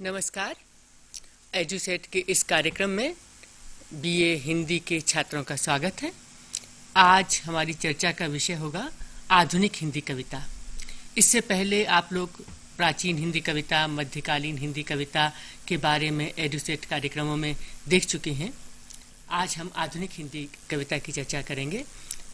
नमस्कार। एजुसेट के इस कार्यक्रम में बीए हिंदी के छात्रों का स्वागत है। आज हमारी चर्चा का विषय होगा आधुनिक हिंदी कविता। इससे पहले आप लोग प्राचीन हिंदी कविता, मध्यकालीन हिंदी कविता के बारे में एजुसेट कार्यक्रमों में देख चुके हैं। आज हम आधुनिक हिंदी कविता की चर्चा करेंगे।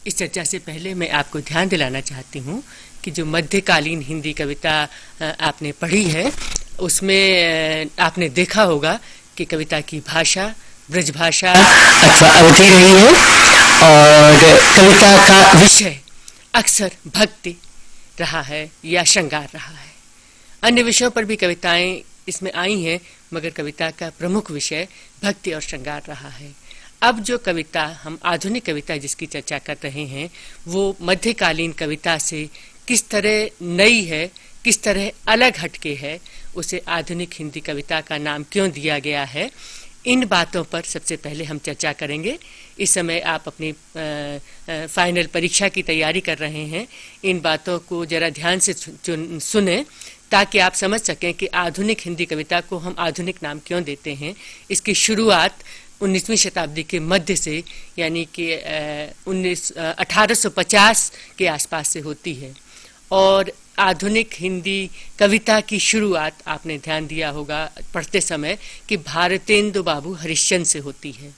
इस चर्चा से पहले मैं आपको ध्यान दिलाना चाहती हूँ कि जो मध्यकालीन हिंदी कविता आपने पढ़ी है उसमें आपने देखा होगा कि कविता की भाषा ब्रज भाषा अथवा अवधि रही है और कविता का विषय अक्सर भक्ति रहा है या श्रृंगार रहा है। अन्य विषयों पर भी कविताएं इसमें आई हैं, मगर कविता का प्रमुख विषय भक्ति और श्रृंगार रहा है। अब जो कविता हम आधुनिक कविता जिसकी चर्चा कर रहे हैं वो मध्यकालीन कविता से किस तरह नई है, किस तरह अलग हटके है, उसे आधुनिक हिंदी कविता का नाम क्यों दिया गया है, इन बातों पर सबसे पहले हम चर्चा करेंगे। इस समय आप अपनी फाइनल परीक्षा की तैयारी कर रहे हैं। इन बातों को जरा ध्यान से सुने ताकि आप समझ सकें कि आधुनिक हिंदी कविता को हम आधुनिक नाम क्यों देते हैं। इसकी शुरुआत 19वीं शताब्दी के मध्य से यानी कि 1850 के आसपास से होती है और आधुनिक हिंदी कविता की शुरुआत आपने ध्यान दिया होगा पढ़ते समय कि भारतेंदु बाबू हरिश्चंद्र से होती है।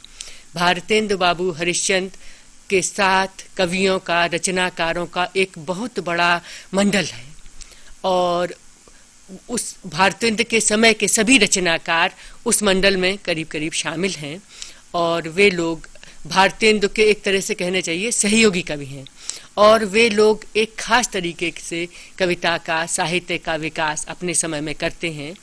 भारतेंदु बाबू हरिश्चंद्र के साथ कवियों का, रचनाकारों का एक बहुत बड़ा मंडल है और उस भारतेंदु के समय के सभी रचनाकार उस मंडल में करीब करीब शामिल हैं और वे लोग भारतेंदु के एक तरह से कहने चाहिए सहयोगी कवि हैं और वे लोग एक खास तरीके से कविता का, साहित्य का विकास अपने समय में करते हैं।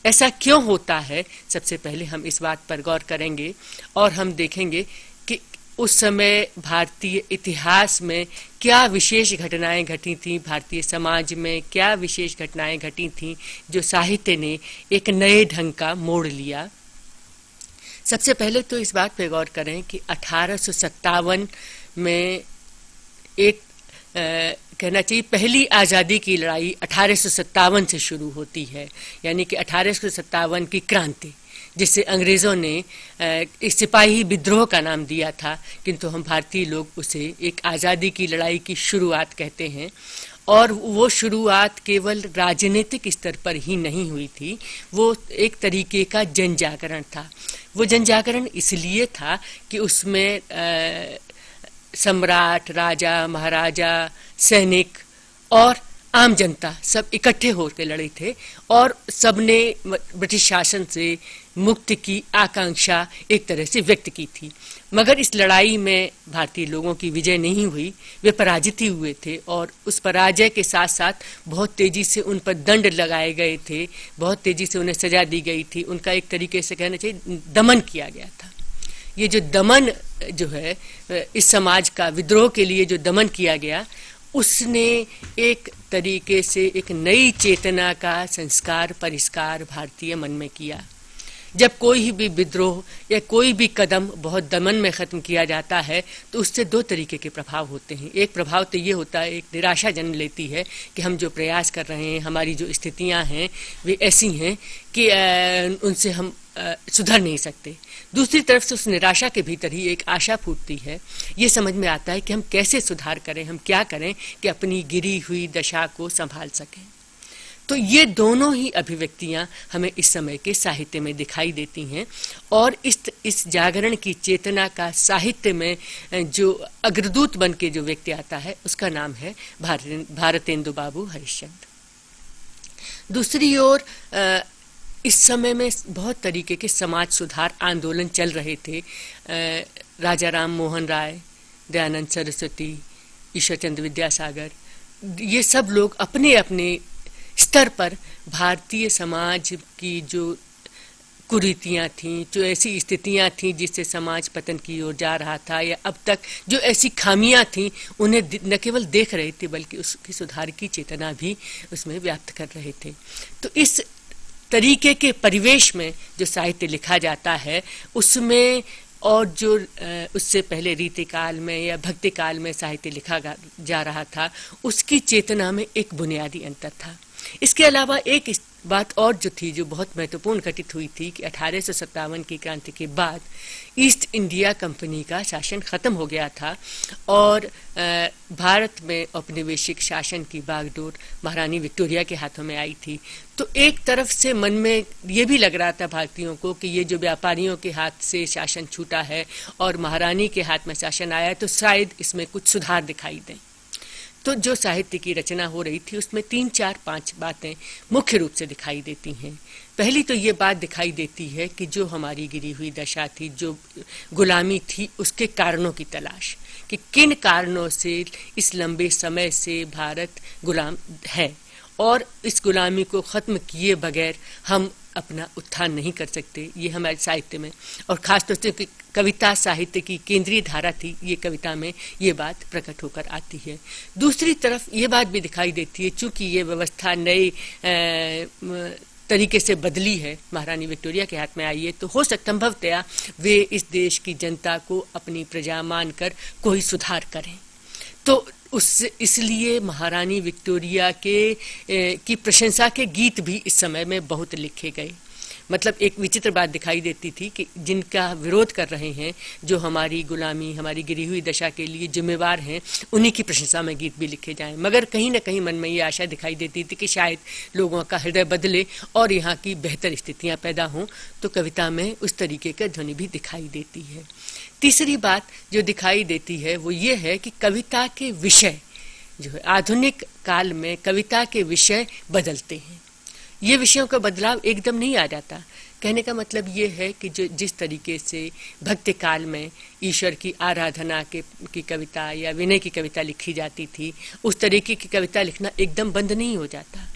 ऐसा क्यों होता है, सबसे पहले हम इस बात पर गौर करेंगे और हम देखेंगे कि उस समय भारतीय इतिहास में क्या विशेष घटनाएं घटी थीं, भारतीय समाज में क्या विशेष घटनाएं घटी थीं जो साहित्य ने एक नए ढंग का मोड़ लिया। सबसे पहले तो इस बात पर गौर करें कि 1857 में एक कहना चाहिए पहली आज़ादी की लड़ाई 1857 से शुरू होती है, यानी कि 1857 की क्रांति, जिसे अंग्रेज़ों ने इस सिपाही विद्रोह का नाम दिया था, किंतु हम भारतीय लोग उसे एक आज़ादी की लड़ाई की शुरुआत कहते हैं। और वो शुरुआत केवल राजनीतिक स्तर पर ही नहीं हुई थी, वो एक तरीके का जन जागरण था। वो जन जागरण इसलिए था कि उसमें सम्राट, राजा, महाराजा, सैनिक और आम जनता सब इकट्ठे होकर लड़े थे और सबने ब्रिटिश शासन से मुक्ति की आकांक्षा एक तरह से व्यक्त की थी। मगर इस लड़ाई में भारतीय लोगों की विजय नहीं हुई, वे पराजित ही हुए थे और उस पराजय के साथ साथ बहुत तेजी से उन पर दंड लगाए गए थे, बहुत तेजी से उन्हें सजा दी गई थी, उनका एक तरीके से कहना चाहिए दमन किया गया था। ये जो दमन जो है इस समाज का, विद्रोह के लिए जो दमन किया गया, उसने एक तरीके से एक नई चेतना का संस्कार, परिष्कार भारतीय मन में किया। जब कोई भी विद्रोह या कोई भी कदम बहुत दमन में ख़त्म किया जाता है तो उससे दो तरीके के प्रभाव होते हैं। एक प्रभाव तो ये होता है, एक निराशा जन्म लेती है कि हम जो प्रयास कर रहे हैं, हमारी जो स्थितियां हैं वे ऐसी हैं कि उनसे हम सुधर नहीं सकते। दूसरी तरफ से उस निराशा के भीतर ही एक आशा फूटती है, ये समझ में आता है कि हम कैसे सुधार करें, हम क्या करें कि अपनी गिरी हुई दशा को संभाल सकें। तो ये दोनों ही अभिव्यक्तियां हमें इस समय के साहित्य में दिखाई देती हैं और इस जागरण की चेतना का साहित्य में जो अग्रदूत बन के जो व्यक्ति आता है उसका नाम है भारतेंदु बाबू हरिश्चंद्र। दूसरी ओर इस समय में बहुत तरीके के समाज सुधार आंदोलन चल रहे थे। राजा राम मोहन राय, दयानंद सरस्वती, ईश्वरचंद्र विद्यासागर, ये सब लोग अपने अपने स्तर पर भारतीय समाज की जो कुरीतियाँ थीं, जो ऐसी स्थितियाँ थीं जिससे समाज पतन की ओर जा रहा था, या अब तक जो ऐसी खामियाँ थीं उन्हें न केवल देख रहे थे बल्कि उसकी सुधार की चेतना भी उसमें व्यक्त कर रहे थे। तो इस तरीके के परिवेश में जो साहित्य लिखा जाता है उसमें और जो उससे पहले रीतिकाल में या भक्ति काल में साहित्य लिखा जा रहा था उसकी चेतना में एक बुनियादी अंतर था। इसके अलावा एक बात और जो थी, जो बहुत महत्वपूर्ण घटित हुई थी कि 1857 की क्रांति के बाद ईस्ट इंडिया कंपनी का शासन खत्म हो गया था और भारत में औपनिवेशिक शासन की बागडोर महारानी विक्टोरिया के हाथों में आई थी। तो एक तरफ से मन में ये भी लग रहा था भारतीयों को कि ये जो व्यापारियों के हाथ से शासन छूटा है और महारानी के हाथ में शासन आया है तो शायद इसमें कुछ सुधार दिखाई दें। तो जो साहित्य की रचना हो रही थी उसमें 3, 4, 5 बातें मुख्य रूप से दिखाई देती हैं। पहली तो ये बात दिखाई देती है कि जो हमारी गिरी हुई दशा थी, जो गुलामी थी, उसके कारणों की तलाश, कि किन कारणों से इस लंबे समय से भारत गुलाम है और इस गुलामी को ख़त्म किए बगैर हम अपना उत्थान नहीं कर सकते। ये हमारे साहित्य में और ख़ासतौर से कविता साहित्य की केंद्रीय धारा थी, ये कविता में ये बात प्रकट होकर आती है। दूसरी तरफ ये बात भी दिखाई देती है, चूँकि ये व्यवस्था नए तरीके से बदली है, महारानी विक्टोरिया के हाथ में आई है, तो हो सकता संभवतया वे इस देश की जनता को अपनी प्रजा मानकर कोई सुधार करें। तो इसलिए महारानी विक्टोरिया की प्रशंसा के गीत भी इस समय में बहुत लिखे गए। मतलब एक विचित्र बात दिखाई देती थी कि जिनका विरोध कर रहे हैं, जो हमारी गुलामी, हमारी गिरी हुई दशा के लिए जिम्मेवार हैं, उन्हीं की प्रशंसा में गीत भी लिखे जाएं। मगर कहीं न कहीं मन में ये आशा दिखाई देती थी कि शायद लोगों का हृदय बदले और यहाँ की बेहतर स्थितियाँ पैदा हों, तो कविता में उस तरीके का ध्वनि भी दिखाई देती है। तीसरी बात जो दिखाई देती है वो ये है कि कविता के विषय जो है, आधुनिक काल में कविता के विषय बदलते हैं। ये विषयों का बदलाव एकदम नहीं आ जाता। कहने का मतलब ये है कि जो जिस तरीके से भक्ति काल में ईश्वर की आराधना की कविता या विनय की कविता लिखी जाती थी, उस तरीके की कविता लिखना एकदम बंद नहीं हो जाता।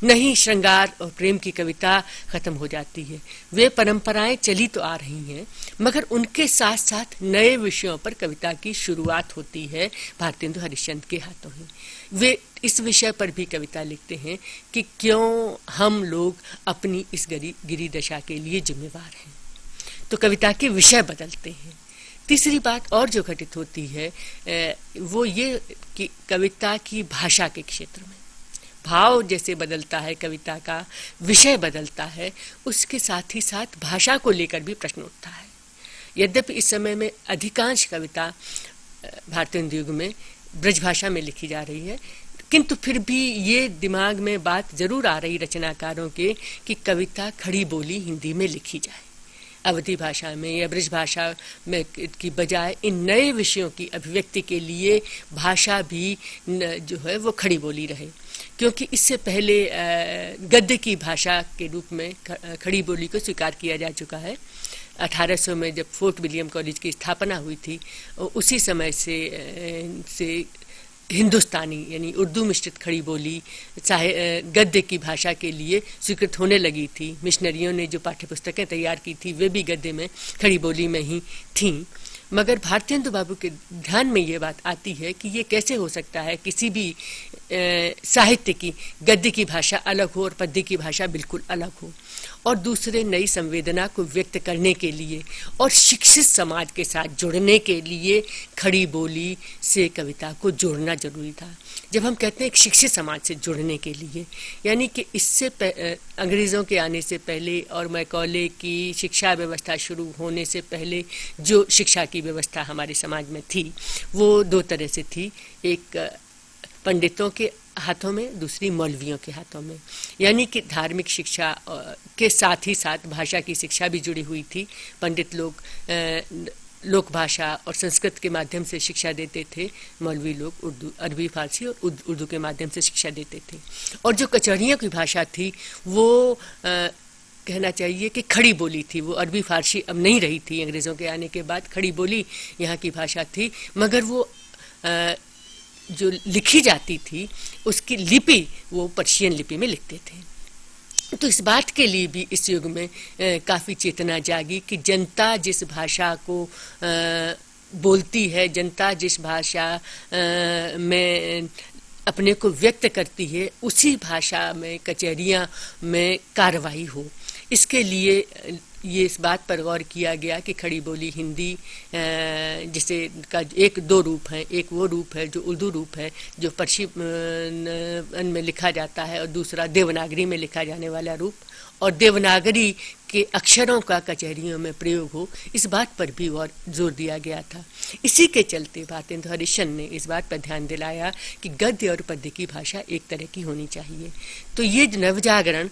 नहीं श्रृंगार और प्रेम की कविता खत्म हो जाती है, वे परंपराएं चली तो आ रही हैं, मगर उनके साथ साथ नए विषयों पर कविता की शुरुआत होती है भारतेंदु हरिश्चंद्र के हाथों ही। वे इस विषय पर भी कविता लिखते हैं कि क्यों हम लोग अपनी इस गिरी दशा के लिए जिम्मेवार हैं। तो कविता के विषय बदलते हैं। तीसरी बात और जो घटित होती है वो ये कि कविता की भाषा के क्षेत्र में भाव जैसे बदलता है, कविता का विषय बदलता है, उसके साथ ही साथ भाषा को लेकर भी प्रश्न उठता है। यद्यपि इस समय में अधिकांश कविता भारतेंदु युग में ब्रज भाषा में लिखी जा रही है, किंतु फिर भी ये दिमाग में बात जरूर आ रही रचनाकारों के कि कविता खड़ी बोली हिंदी में लिखी जाए, अवधी भाषा में या ब्रज भाषा में की बजाय इन नए विषयों की अभिव्यक्ति के लिए भाषा भी जो है वो खड़ी बोली रहे। क्योंकि इससे पहले गद्य की भाषा के रूप में खड़ी बोली को स्वीकार किया जा चुका है। 1800 में जब फोर्ट विलियम कॉलेज की स्थापना हुई थी, उसी समय से हिंदुस्तानी यानी उर्दू मिश्रित खड़ी बोली गद्य की भाषा के लिए स्वीकृत होने लगी थी। मिशनरियों ने जो पाठ्यपुस्तकें तैयार की थी वे भी गद्य में खड़ी बोली में ही थीं। मगर भारतेंदु बाबू के ध्यान में ये बात आती है कि ये कैसे हो सकता है किसी भी साहित्य की गद्य की भाषा अलग हो और पद्य की भाषा बिल्कुल अलग हो, और दूसरे नई संवेदना को व्यक्त करने के लिए और शिक्षित समाज के साथ जुड़ने के लिए खड़ी बोली से कविता को जोड़ना जरूरी था। जब हम कहते हैं शिक्षित समाज से जुड़ने के लिए, यानी कि इससे अंग्रेज़ों के आने से पहले और मैकॉले की शिक्षा व्यवस्था शुरू होने से पहले जो शिक्षा की व्यवस्था हमारे समाज में थी वो दो तरह से थी, एक पंडितों के हाथों में, दूसरी मौलवियों के हाथों में। यानी कि धार्मिक शिक्षा के साथ ही साथ भाषा की शिक्षा भी जुड़ी हुई थी। पंडित लोग लोक भाषा और संस्कृत के माध्यम से शिक्षा देते थे, मौलवी लोग उर्दू, अरबी, फारसी और उर्दू के माध्यम से शिक्षा देते थे। और जो कचहरियों की भाषा थी वो कहना चाहिए कि खड़ी बोली थी। वो अरबी फारसी अब नहीं रही थी, अंग्रेज़ों के आने के बाद खड़ी बोली यहाँ की भाषा थी, मगर वो जो लिखी जाती थी उसकी लिपि वो पर्शियन लिपि में लिखते थे। तो इस बात के लिए भी इस युग में काफ़ी चेतना जागी कि जनता जिस भाषा को बोलती है, जनता जिस भाषा में अपने को व्यक्त करती है, उसी भाषा में कचहरियाँ में कार्रवाई हो। इसके लिए ये इस बात पर गौर किया गया कि खड़ी बोली हिंदी जिसे का एक दो रूप है, एक वो रूप है जो उर्दू रूप है जो पर्शियन में लिखा जाता है और दूसरा देवनागरी में लिखा जाने वाला रूप, और देवनागरी के अक्षरों का कचहरियों में प्रयोग हो, इस बात पर भी और जोर दिया गया था। इसी के चलते भारतेंदु हरिश्चंद्र ने इस बात पर ध्यान दिलाया कि गद्य और पद्य की भाषा एक तरह की होनी चाहिए। तो ये नवजागरण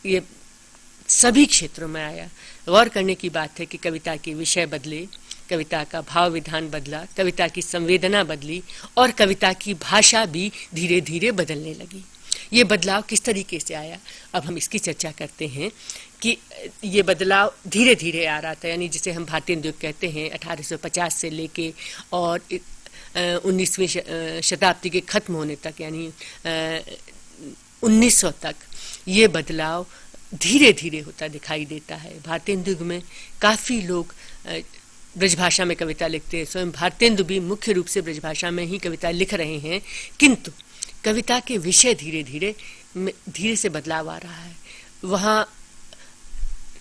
ये सभी क्षेत्रों में आया। गौर करने की बात है कि कविता के विषय बदले, कविता का भाव विधान बदला, कविता की संवेदना बदली और कविता की भाषा भी धीरे धीरे बदलने लगी। ये बदलाव किस तरीके से आया, अब हम इसकी चर्चा करते हैं कि ये बदलाव धीरे धीरे आ रहा था, यानी जिसे हम भारतेंदु युग कहते हैं 1850 से लेके और 19वीं शताब्दी के खत्म होने तक यानी 1900 तक ये बदलाव धीरे धीरे होता दिखाई देता है। भारतेंदु युग में काफ़ी लोग ब्रजभाषा में कविता लिखते हैं, स्वयं भारतेंदु भी मुख्य रूप से ब्रजभाषा में ही कविता लिख रहे हैं, किंतु कविता के विषय धीरे से बदलाव आ रहा है। वहाँ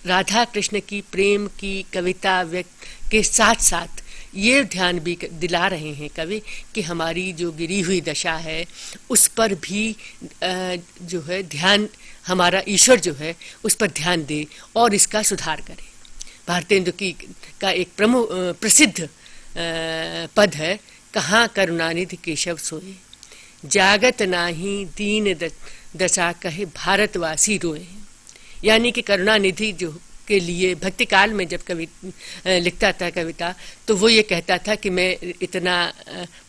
राधा कृष्ण की प्रेम की कविता व्यक्त के साथ साथ ये ध्यान भी दिला रहे हैं कवि कि हमारी जो गिरी हुई दशा है उस पर भी जो है ध्यान, हमारा ईश्वर जो है उस पर ध्यान दे और इसका सुधार करे। भारतेंदु का एक प्रसिद्ध पद है, कहाँ करुणानिधि केशव सोए, जागत नाही दीन दशा कहे भारतवासी रोए। यानी कि करुणानिधि जो के लिए भक्ति काल में जब कवि लिखता था कविता, तो वो ये कहता था कि मैं इतना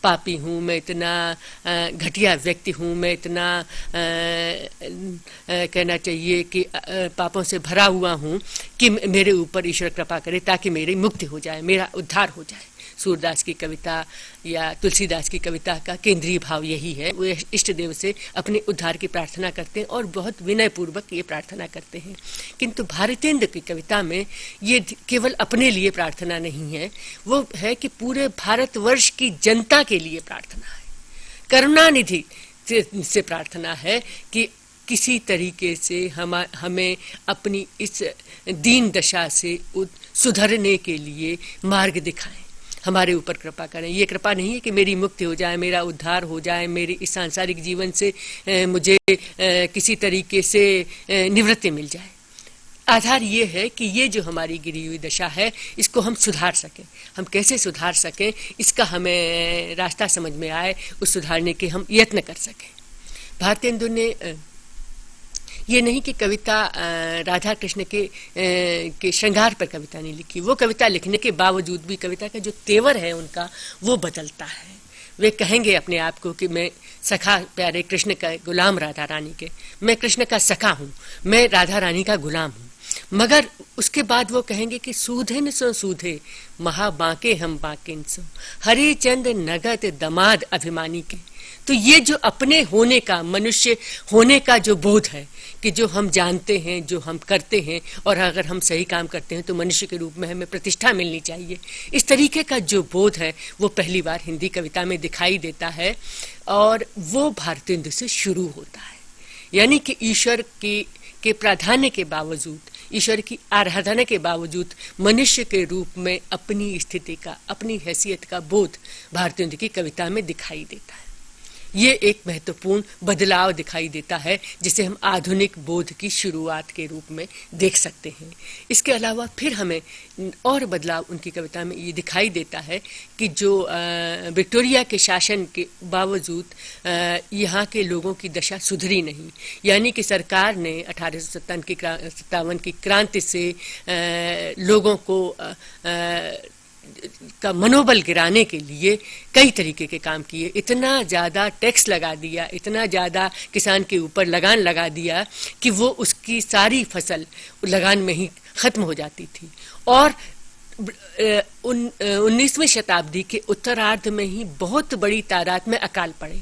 पापी हूँ, मैं इतना घटिया व्यक्ति हूँ, मैं इतना कहना चाहिए कि पापों से भरा हुआ हूँ कि मेरे ऊपर ईश्वर कृपा करे ताकि मेरी मुक्ति हो जाए, मेरा उद्धार हो जाए। सूरदास की कविता या तुलसीदास की कविता का केंद्रीय भाव यही है, वो इष्ट देव से अपने उद्धार की प्रार्थना करते हैं और बहुत विनय पूर्वक ये प्रार्थना करते हैं। किंतु भारतेंदु की कविता में ये केवल अपने लिए प्रार्थना नहीं है, वो है कि पूरे भारतवर्ष की जनता के लिए प्रार्थना है। करुणानिधि से प्रार्थना है कि किसी तरीके से हमें अपनी इस दीन दशा से सुधरने के लिए मार्ग दिखाएं, हमारे ऊपर कृपा करें। ये कृपा नहीं है कि मेरी मुक्ति हो जाए, मेरा उद्धार हो जाए, मेरी इस सांसारिक जीवन से मुझे किसी तरीके से निवृत्ति मिल जाए। आधार ये है कि ये जो हमारी गिरी हुई दशा है इसको हम सुधार सकें। हम कैसे सुधार सकें इसका हमें रास्ता समझ में आए, उस सुधारने के हम यत्न कर सकें। भारतेंदु ने ये नहीं कि कविता राधा कृष्ण के श्रृंगार पर कविता नहीं लिखी, वो कविता लिखने के बावजूद भी कविता का जो तेवर है उनका वो बदलता है। वे कहेंगे अपने आप को कि मैं सखा प्यारे कृष्ण का गुलाम राधा रानी के, मैं कृष्ण का सखा हूँ, मैं राधा रानी का गुलाम हूँ। मगर उसके बाद वो कहेंगे कि सूधे न सो सूधे महा बांके हम बांकेन सो, हरे चंद नगत दमाद अभिमानी के। तो ये जो अपने होने का, मनुष्य होने का जो बोध है कि जो हम जानते हैं, जो हम करते हैं और अगर हम सही काम करते हैं तो मनुष्य के रूप में हमें प्रतिष्ठा मिलनी चाहिए, इस तरीके का जो बोध है वो पहली बार हिंदी कविता में दिखाई देता है और वो भारतेंदु से शुरू होता है। यानी कि ईश्वर के प्राधान्य के बावजूद, ईश्वर की आराधना के बावजूद मनुष्य के रूप में अपनी स्थिति का, अपनी हैसियत का बोध भारतेंदु की कविता में दिखाई देता है। ये एक महत्वपूर्ण बदलाव दिखाई देता है जिसे हम आधुनिक बोध की शुरुआत के रूप में देख सकते हैं। इसके अलावा फिर हमें और बदलाव उनकी कविता में ये दिखाई देता है कि जो विक्टोरिया के शासन के बावजूद यहाँ के लोगों की दशा सुधरी नहीं। यानी कि सरकार ने 1857 की क्रांति से लोगों को का मनोबल गिराने के लिए कई तरीके के काम किए। इतना ज़्यादा टैक्स लगा दिया, इतना ज़्यादा किसान के ऊपर लगान लगा दिया कि वो उसकी सारी फसल लगान में ही ख़त्म हो जाती थी। और 19वीं शताब्दी के उत्तरार्ध में ही बहुत बड़ी तादाद में अकाल पड़े।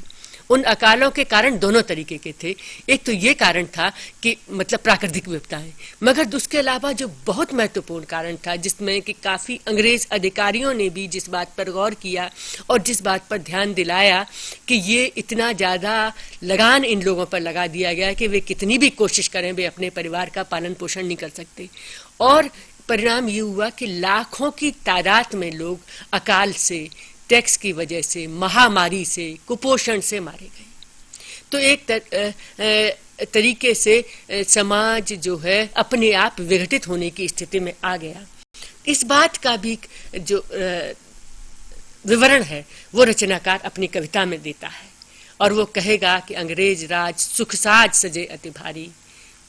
उन अकालों के कारण दोनों तरीके के थे। एक तो ये कारण था कि मतलब प्राकृतिक विपदाएं, मगर उसके अलावा जो बहुत महत्वपूर्ण कारण था जिसमें कि काफ़ी अंग्रेज अधिकारियों ने भी जिस बात पर गौर किया और जिस बात पर ध्यान दिलाया कि ये इतना ज़्यादा लगान इन लोगों पर लगा दिया गया कि वे कितनी भी कोशिश करें वे अपने परिवार का पालन पोषण नहीं कर सकते, और परिणाम ये हुआ कि लाखों की तादाद में लोग अकाल से, टैक्स की वजह से, महामारी से, कुपोषण से मारे गए। तो एक तरीके से समाज जो है अपने आप विघटित होने की स्थिति में आ गया। इस बात का भी जो विवरण है वो रचनाकार अपनी कविता में देता है, और वो कहेगा कि अंग्रेज राज सुख साज सजे अति भारी,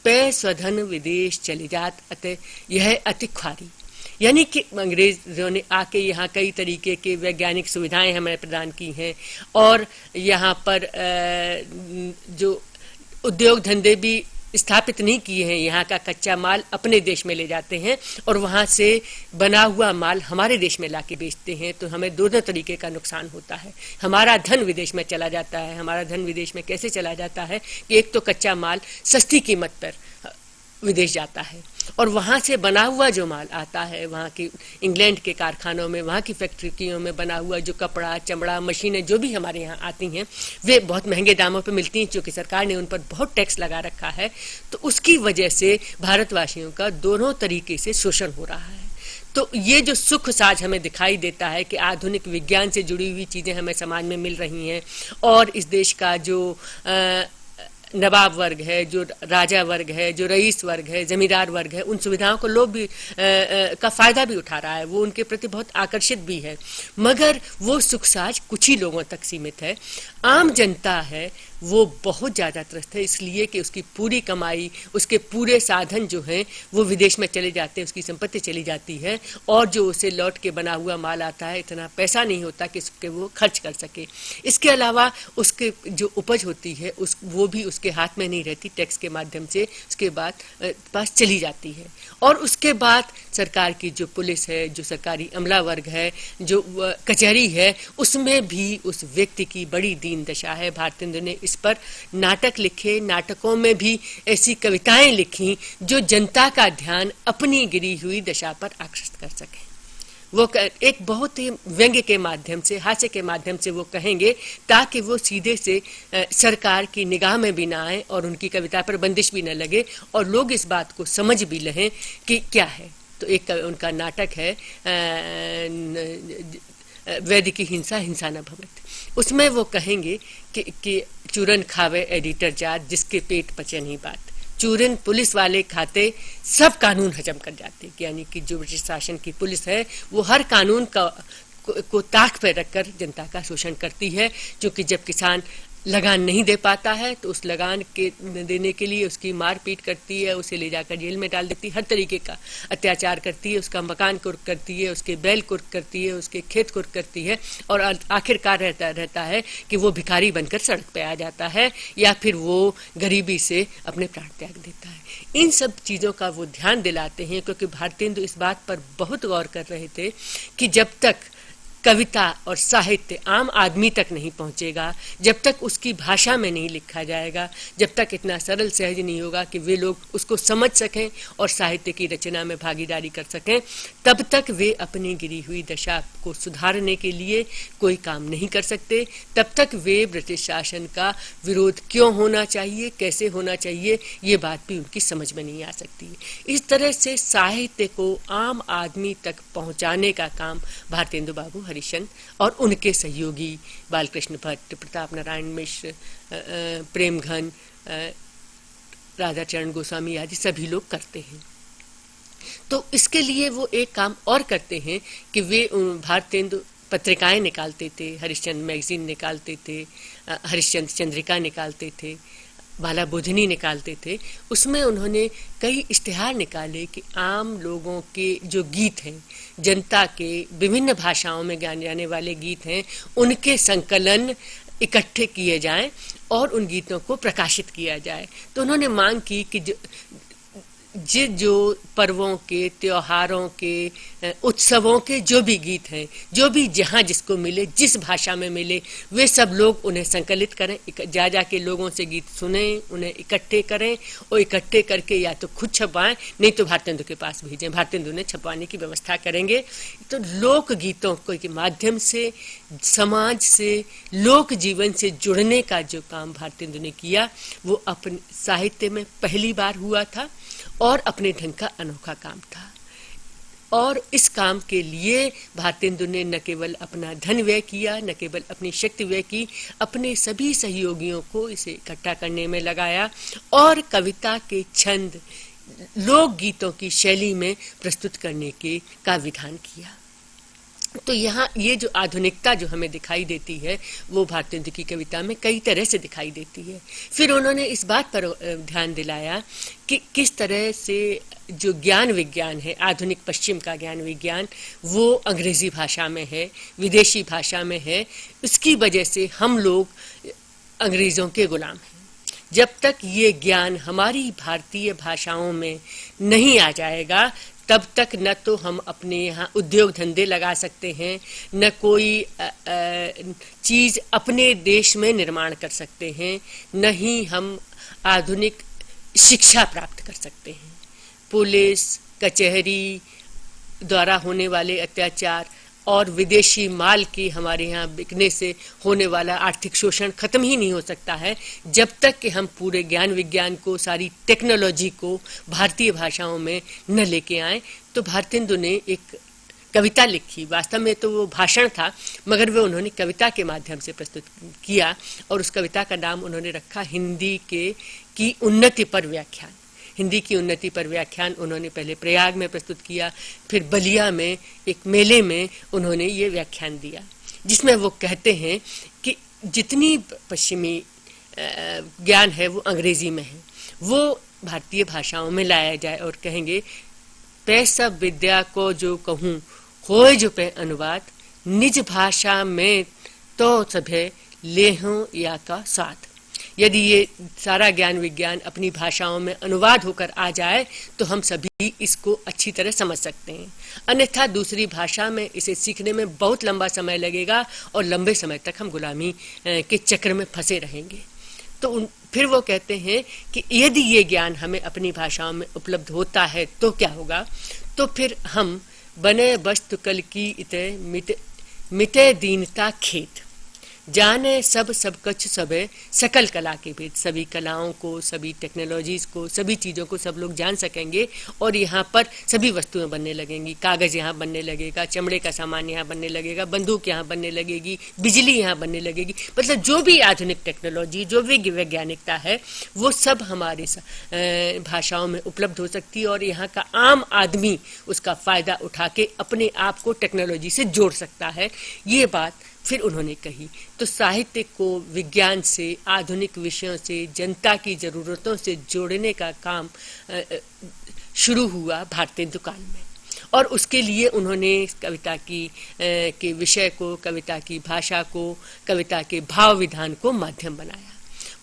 पे स्वधन विदेश चली जात अतः यह अति ख्वारी। यानी कि अंग्रेजों ने आके यहाँ कई तरीके के वैज्ञानिक सुविधाएं हमें प्रदान की हैं, और यहाँ पर जो उद्योग धंधे भी स्थापित नहीं किए हैं, यहाँ का कच्चा माल अपने देश में ले जाते हैं और वहाँ से बना हुआ माल हमारे देश में लाके बेचते हैं। तो हमें दोनों तरीके का नुकसान होता है। हमारा धन विदेश में चला जाता है। हमारा धन विदेश में कैसे चला जाता है कि एक तो कच्चा माल सस्ती कीमत पर विदेश जाता है, और वहाँ से बना हुआ जो माल आता है, वहाँ की इंग्लैंड के कारखानों में, वहाँ की फैक्ट्रियों में बना हुआ जो कपड़ा, चमड़ा, मशीनें जो भी हमारे यहाँ आती हैं वे बहुत महंगे दामों पे मिलती हैं, क्योंकि सरकार ने उन पर बहुत टैक्स लगा रखा है। तो उसकी वजह से भारतवासियों का दोनों तरीके से शोषण हो रहा है। तो ये जो सुख साज हमें दिखाई देता है कि आधुनिक विज्ञान से जुड़ी हुई चीज़ें हमें समाज में मिल रही हैं, और इस देश का जो नवाब वर्ग है, जो राजा वर्ग है, जो रईस वर्ग है, जमींदार वर्ग है, उन सुविधाओं को लोग भी का फायदा भी उठा रहा है, वो उनके प्रति बहुत आकर्षित भी है। मगर वो सुख साज कुछ ही लोगों तक सीमित है। आम जनता है वो बहुत ज़्यादा त्रस्त है, इसलिए कि उसकी पूरी कमाई, उसके पूरे साधन जो हैं वो विदेश में चले जाते हैं, उसकी संपत्ति चली जाती है, और जो उसे लौट के बना हुआ माल आता है इतना पैसा नहीं होता कि उसके वो खर्च कर सके। इसके अलावा उसके जो उपज होती है वो भी उसके हाथ में नहीं रहती, टैक्स के माध्यम से उसके बाद पास चली जाती है। और उसके बाद सरकार की जो पुलिस है, जो सरकारी अमला वर्ग है, जो कचहरी है, उसमें भी उस व्यक्ति की बड़ी दीन दशा है। भारतेंदु ने इस पर नाटक लिखे, नाटकों में भी ऐसी कविताएं लिखी जो जनता का ध्यान अपनी गिरी हुई दशा पर आकर्षित कर सके। वो एक बहुत ही व्यंग्य के माध्यम से, हास्य के माध्यम से वो कहेंगे, ताकि वो सीधे से सरकार की निगाह में भी ना आए और उनकी कविता पर बंदिश भी न लगे, और लोग इस बात को समझ भी लें कि क्या है। तो एक उनका नाटक है वैद्य की हिंसा हिंसा न भवत। उसमें वो कहेंगे कि चूरन खावे एडिटर जात, जिसके पेट पचे नहीं बात। चूरन पुलिस वाले खाते सब कानून हजम कर जाते, यानी कि जो ब्रिटिश शासन की पुलिस है वो हर कानून को ताक पर रखकर जनता का शोषण करती है। क्योंकि जब किसान लगान नहीं दे पाता है तो उस लगान के देने के लिए उसकी मारपीट करती है, उसे ले जाकर जेल में डाल देती है, हर तरीके का अत्याचार करती है, उसका मकान कुर्क करती है, उसके बैल कुर्क करती है, उसके खेत कुर्क करती है, और आखिरकार रहता है कि वो भिखारी बनकर सड़क पे आ जाता है, या फिर वो गरीबी से अपने प्राण त्याग देता है। इन सब चीज़ों का वो ध्यान दिलाते हैं, क्योंकि भारतेंदु इस बात पर बहुत गौर कर रहे थे कि जब तक कविता और साहित्य आम आदमी तक नहीं पहुंचेगा, जब तक उसकी भाषा में नहीं लिखा जाएगा, जब तक इतना सरल सहज नहीं होगा कि वे लोग उसको समझ सकें और साहित्य की रचना में भागीदारी कर सकें, तब तक वे अपनी गिरी हुई दशा को सुधारने के लिए कोई काम नहीं कर सकते। तब तक वे ब्रिटिश शासन का विरोध क्यों होना चाहिए, कैसे होना चाहिए, ये बात भी उनकी समझ में नहीं आ सकती। इस तरह से साहित्य को आम आदमी तक पहुंचाने का काम भारतेंदु बाबू हरिश्चंद्र और उनके सहयोगी बालकृष्ण भट्ट, प्रताप नारायण मिश्र, प्रेमघन, राधाचरण गोस्वामी आदि सभी लोग करते हैं। तो इसके लिए वो एक काम और करते हैं कि वे भारतेंदु पत्रिकाएं निकालते थे, हरिश्चंद्र मैगजीन निकालते थे, हरिश्चंद्र चंद्रिका निकालते थे, बाला बोधनी निकालते थे। उसमें उन्होंने कई इश्तिहार निकाले कि आम लोगों के जो गीत हैं, जनता के विभिन्न भाषाओं में गाने जाने वाले गीत हैं, उनके संकलन इकट्ठे किए जाएं और उन गीतों को प्रकाशित किया जाए। तो उन्होंने मांग की कि जो पर्वों के, त्योहारों के, उत्सवों के जो भी गीत हैं, जो भी जहाँ जिसको मिले, जिस भाषा में मिले, वे सब लोग उन्हें संकलित करें, जा जा के लोगों से गीत सुने, उन्हें इकट्ठे करें और इकट्ठे करके या तो खुद छपवाएं, नहीं तो भारतेंदु के पास भेजें, भारतेंदु ने छपवाने की व्यवस्था करेंगे। तो लोक गीतों के माध्यम से समाज से, लोक जीवन से जुड़ने का जो काम भारतेंदु ने किया वो अपने साहित्य में पहली बार हुआ था और अपने ढंग का अनोखा काम था। और इस काम के लिए भारतेंदु ने न केवल अपना धन व्यय किया, न केवल अपनी शक्ति व्यय की, अपने सभी सहयोगियों को इसे इकट्ठा करने में लगाया और कविता के छंद, लोक गीतों की शैली में प्रस्तुत करने का विधान किया। तो यहाँ ये जो आधुनिकता जो हमें दिखाई देती है वो भारतेंदु की कविता में कई तरह से दिखाई देती है। फिर उन्होंने इस बात पर ध्यान दिलाया कि किस तरह से जो ज्ञान विज्ञान है, आधुनिक पश्चिम का ज्ञान विज्ञान, वो अंग्रेजी भाषा में है, विदेशी भाषा में है। उसकी वजह से हम लोग अंग्रेजों के गुलाम हैं। जब तक ये ज्ञान हमारी भारतीय भाषाओं में नहीं आ जाएगा तब तक न तो हम अपने यहाँ उद्योग धंधे लगा सकते हैं, न कोई चीज़ अपने देश में निर्माण कर सकते हैं, न ही हम आधुनिक शिक्षा प्राप्त कर सकते हैं। पुलिस कचहरी द्वारा होने वाले अत्याचार और विदेशी माल की हमारे यहाँ बिकने से होने वाला आर्थिक शोषण खत्म ही नहीं हो सकता है जब तक कि हम पूरे ज्ञान विज्ञान को, सारी टेक्नोलॉजी को भारतीय भाषाओं में न लेके आए। तो भारतेंदु ने एक कविता लिखी, वास्तव में तो वो भाषण था मगर वो उन्होंने कविता के माध्यम से प्रस्तुत किया और उस कविता का नाम उन्होंने रखा हिंदी की उन्नति पर व्याख्यान। हिंदी की उन्नति पर व्याख्यान उन्होंने पहले प्रयाग में प्रस्तुत किया, फिर बलिया में एक मेले में उन्होंने ये व्याख्यान दिया, जिसमें वो कहते हैं कि जितनी पश्चिमी ज्ञान है वो अंग्रेजी में है, वो भारतीय भाषाओं में लाया जाए और कहेंगे पै सब विद्या को जो कहूँ होए जो पे अनुवाद, निज भाषा में तो सभे लेहों या का साथ। यदि ये सारा ज्ञान विज्ञान अपनी भाषाओं में अनुवाद होकर आ जाए तो हम सभी इसको अच्छी तरह समझ सकते हैं, अन्यथा दूसरी भाषा में इसे सीखने में बहुत लंबा समय लगेगा और लंबे समय तक हम गुलामी के चक्र में फंसे रहेंगे। तो फिर वो कहते हैं कि यदि ये ज्ञान हमें अपनी भाषाओं में उपलब्ध होता है तो क्या होगा, तो फिर हम बने वस्तु कल की इते मिटे दीनता खेत, जाने सब कच्छ सबे सकल कला के भेद। सभी कलाओं को, सभी टेक्नोलॉजीज को, सभी चीज़ों को सब लोग जान सकेंगे और यहाँ पर सभी वस्तुएं बनने लगेंगी। कागज़ यहाँ बनने लगेगा, चमड़े का सामान यहाँ बनने लगेगा, बंदूक यहाँ बनने लगेगी, बिजली यहाँ बनने लगेगी। मतलब जो भी आधुनिक टेक्नोलॉजी, जो भी वैज्ञानिकता है वो सब हमारे भाषाओं में उपलब्ध हो सकती है और यहाँ का आम आदमी उसका फ़ायदा उठा के अपने आप को टेक्नोलॉजी से जोड़ सकता है। ये बात फिर उन्होंने कही। तो साहित्य को विज्ञान से, आधुनिक विषयों से, जनता की ज़रूरतों से जोड़ने का काम शुरू हुआ भारतेंदु काल में और उसके लिए उन्होंने कविता के विषय को, कविता की भाषा को, कविता के भाव विधान को माध्यम बनाया।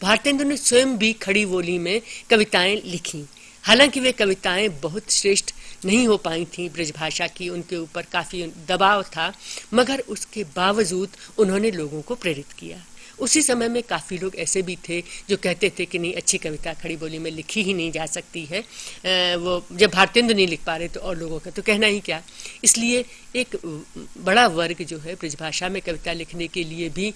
भारतेंदु ने स्वयं भी खड़ी बोली में कविताएं लिखी, हालांकि वे कविताएं बहुत श्रेष्ठ नहीं हो पाई थी ब्रजभाषा की, उनके ऊपर काफ़ी दबाव था, मगर उसके बावजूद उन्होंने लोगों को प्रेरित किया। उसी समय में काफ़ी लोग ऐसे भी थे जो कहते थे कि नहीं, अच्छी कविता खड़ी बोली में लिखी ही नहीं जा सकती है, वो जब भारतेंदु नहीं लिख पा रहे तो और लोगों का तो कहना ही क्या। इसलिए एक बड़ा वर्ग जो है ब्रजभाषा में कविता लिखने के लिए भी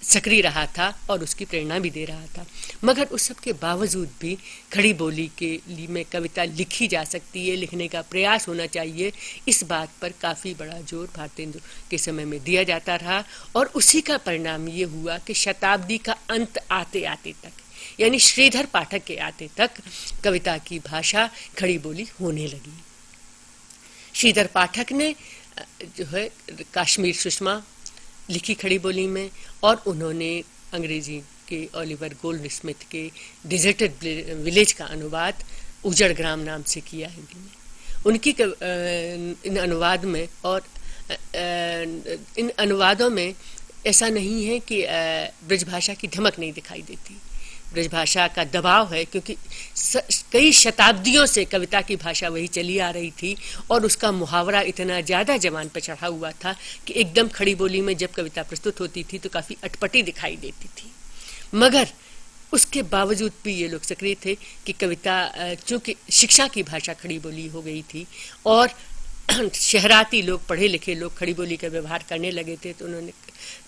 सक्रिय रहा था और उसकी प्रेरणा भी दे रहा था। मगर उस सब के बावजूद भी खड़ी बोली के लिए में कविता लिखी जा सकती है, लिखने का प्रयास होना चाहिए, इस बात पर काफ़ी बड़ा जोर भारतेंदु के समय में दिया जाता रहा और उसी का परिणाम ये हुआ कि शताब्दी का अंत आते आते तक, यानी श्रीधर पाठक के आते तक कविता की भाषा खड़ी बोली होने लगी। श्रीधर पाठक ने जो है कश्मीर सुषमा लिखी खड़ी बोली में और उन्होंने अंग्रेजी के ओलिवर गोल्डस्मिथ के डिजर्टेड विलेज का अनुवाद उजड़ ग्राम नाम से किया हिंदी में। उनकी इन अनुवाद में और इन अनुवादों में ऐसा नहीं है कि ब्रजभाषा की धमक नहीं दिखाई देती। ब्रजभाषा का दबाव है, क्योंकि कई शताब्दियों से कविता की भाषा वही चली आ रही थी और उसका मुहावरा इतना ज़्यादा जबान पर चढ़ा हुआ था कि एकदम खड़ी बोली में जब कविता प्रस्तुत होती थी तो काफ़ी अटपटी दिखाई देती थी। मगर उसके बावजूद भी ये लोग सक्रिय थे कि कविता, चूँकि शिक्षा की भाषा खड़ी बोली हो गई थी और शहराती लोग, पढ़े लिखे लोग खड़ी बोली का व्यवहार करने लगे थे, तो उन्होंने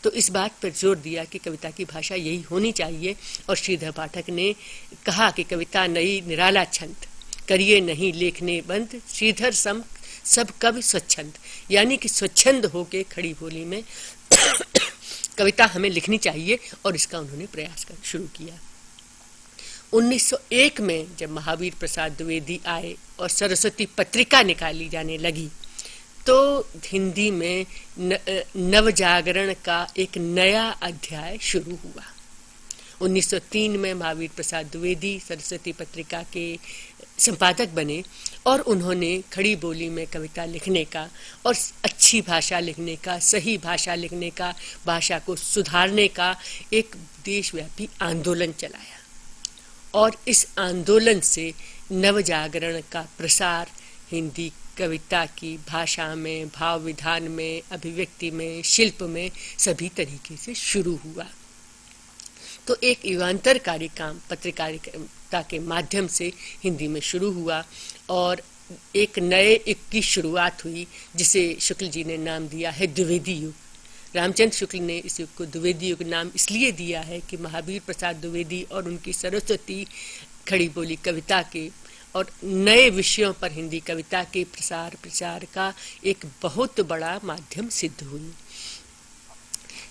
तो इस बात पर जोर दिया कि कविता की भाषा यही होनी चाहिए। और श्रीधर पाठक ने कहा कि कविता नई निराला छंद, करिए नहीं लेखने बंद, श्रीधर सम सब कवि स्वच्छंद, यानी कि स्वच्छंद होके खड़ी बोली में कविता हमें लिखनी चाहिए, और इसका उन्होंने प्रयास कर शुरू किया। 1901 में जब महावीर प्रसाद द्विवेदी आए और सरस्वती पत्रिका निकाली जाने लगी, तो हिंदी में नवजागरण का एक नया अध्याय शुरू हुआ। 1903 में महावीर प्रसाद द्विवेदी सरस्वती पत्रिका के संपादक बने और उन्होंने खड़ी बोली में कविता लिखने का और अच्छी भाषा लिखने का, सही भाषा लिखने का, भाषा को सुधारने का एक देशव्यापी आंदोलन चलाया। और इस आंदोलन से नवजागरण का प्रसार हिंदी कविता की भाषा में, भाव विधान में, अभिव्यक्ति में, शिल्प में सभी तरीके से शुरू हुआ। तो एक युगांतरकारी काम पत्रकारिता के माध्यम से हिंदी में शुरू हुआ और एक नए युग की शुरुआत हुई, जिसे शुक्ल जी ने नाम दिया है द्विवेदी युग। रामचंद्र शुक्ल ने इस युग को द्विवेदी युग नाम इसलिए दिया है कि महावीर प्रसाद द्विवेदी और उनकी सरस्वती खड़ी बोली कविता के और नए विषयों पर हिंदी कविता के प्रचार का एक बहुत बड़ा माध्यम सिद्ध हुई।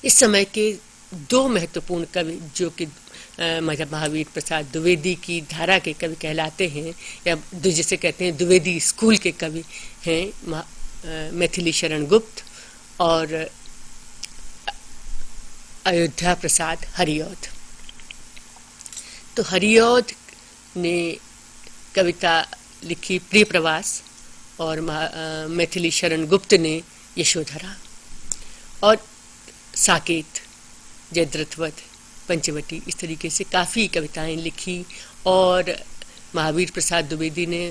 इस समय के दो महत्वपूर्ण कवि जो कि महावीर प्रसाद द्विवेदी की धारा के कवि कहलाते हैं, या जिसे कहते हैं द्विवेदी स्कूल के कवि हैं, मैथिली शरण गुप्त और अयोध्या प्रसाद हरिऔध। तो हरिऔध ने कविता लिखी प्रिय प्रवास और मैथिली शरण गुप्त ने यशोधरा, और साकेत, जयद्रथवध, पंचवटी, इस तरीके से काफ़ी कविताएं लिखी। और महावीर प्रसाद द्विवेदी ने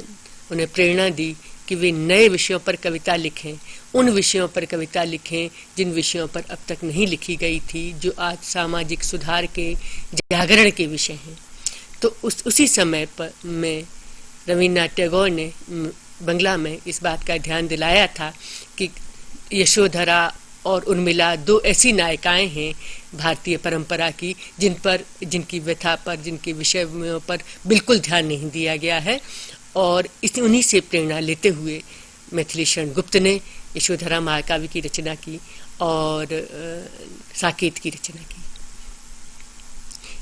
उन्हें प्रेरणा दी कि वे नए विषयों पर कविता लिखें, उन विषयों पर कविता लिखें जिन विषयों पर अब तक नहीं लिखी गई थी, जो आज सामाजिक सुधार के, जागरण के विषय हैं। तो उसी समय पर में रवीन्द्रनाथ टैगोर ने बंगला में इस बात का ध्यान दिलाया था कि यशोधरा और उर्मिला दो ऐसी नायिकाएं हैं भारतीय परंपरा की जिनकी व्यथा पर, जिनके विषयों पर बिल्कुल ध्यान नहीं दिया गया है। और उन्हीं से प्रेरणा लेते हुए मैथिली शरण गुप्त ने यशोधरा महाकाव्य की रचना की और साकेत की रचना की।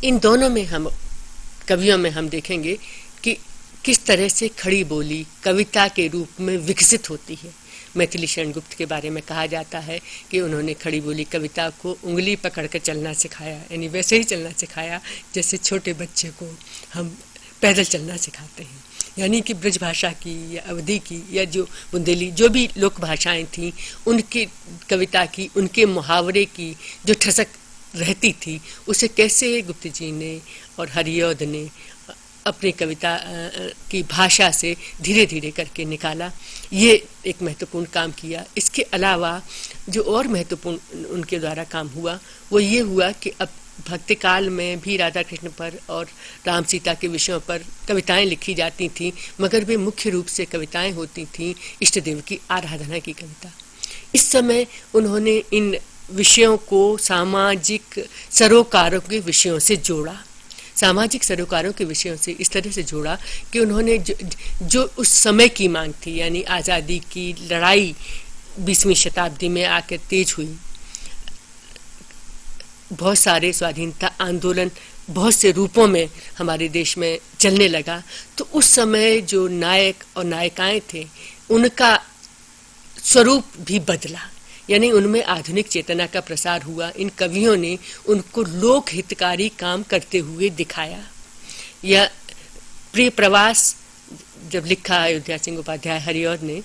इन दोनों में कवियों में हम देखेंगे कि किस तरह से खड़ी बोली कविता के रूप में विकसित होती है। मैथिली शरण गुप्त के बारे में कहा जाता है कि उन्होंने खड़ी बोली कविता को उंगली पकड़कर चलना सिखाया, यानी वैसे ही चलना सिखाया जैसे छोटे बच्चे को हम पैदल चलना सिखाते हैं। यानी कि ब्रज भाषा की या अवधी की या जो बुंदेली, जो भी लोक भाषाएं थीं, उनकी कविता की, उनके मुहावरे की जो ठसक रहती थी, उसे कैसे गुप्त जी ने और हरिऔध ने अपनी कविता की भाषा से धीरे धीरे करके निकाला, ये एक महत्वपूर्ण काम किया। इसके अलावा जो और महत्वपूर्ण उनके द्वारा काम हुआ वो ये हुआ कि अब भक्ति काल में भी राधा कृष्ण पर और राम सीता के विषयों पर कविताएं लिखी जाती थीं, मगर वे मुख्य रूप से कविताएं होती थीं इष्ट देव की आराधना की कविता। इस समय उन्होंने इन विषयों को सामाजिक सरोकारों के विषयों से जोड़ा, सामाजिक सरोकारों के विषयों से इस तरह से जोड़ा कि उन्होंने जो उस समय की मांग थी, यानी आज़ादी की लड़ाई 20वीं शताब्दी में आकर तेज हुई, बहुत सारे स्वाधीनता आंदोलन बहुत से रूपों में हमारे देश में चलने लगा, तो उस समय जो नायक और नायिकाएं थे उनका स्वरूप भी बदला, यानी उनमें आधुनिक चेतना का प्रसार हुआ। इन कवियों ने उनको लोक हितकारी काम करते हुए दिखाया। या प्रिय प्रवास जब लिखा अयोध्या सिंह उपाध्याय हरिऔध ने,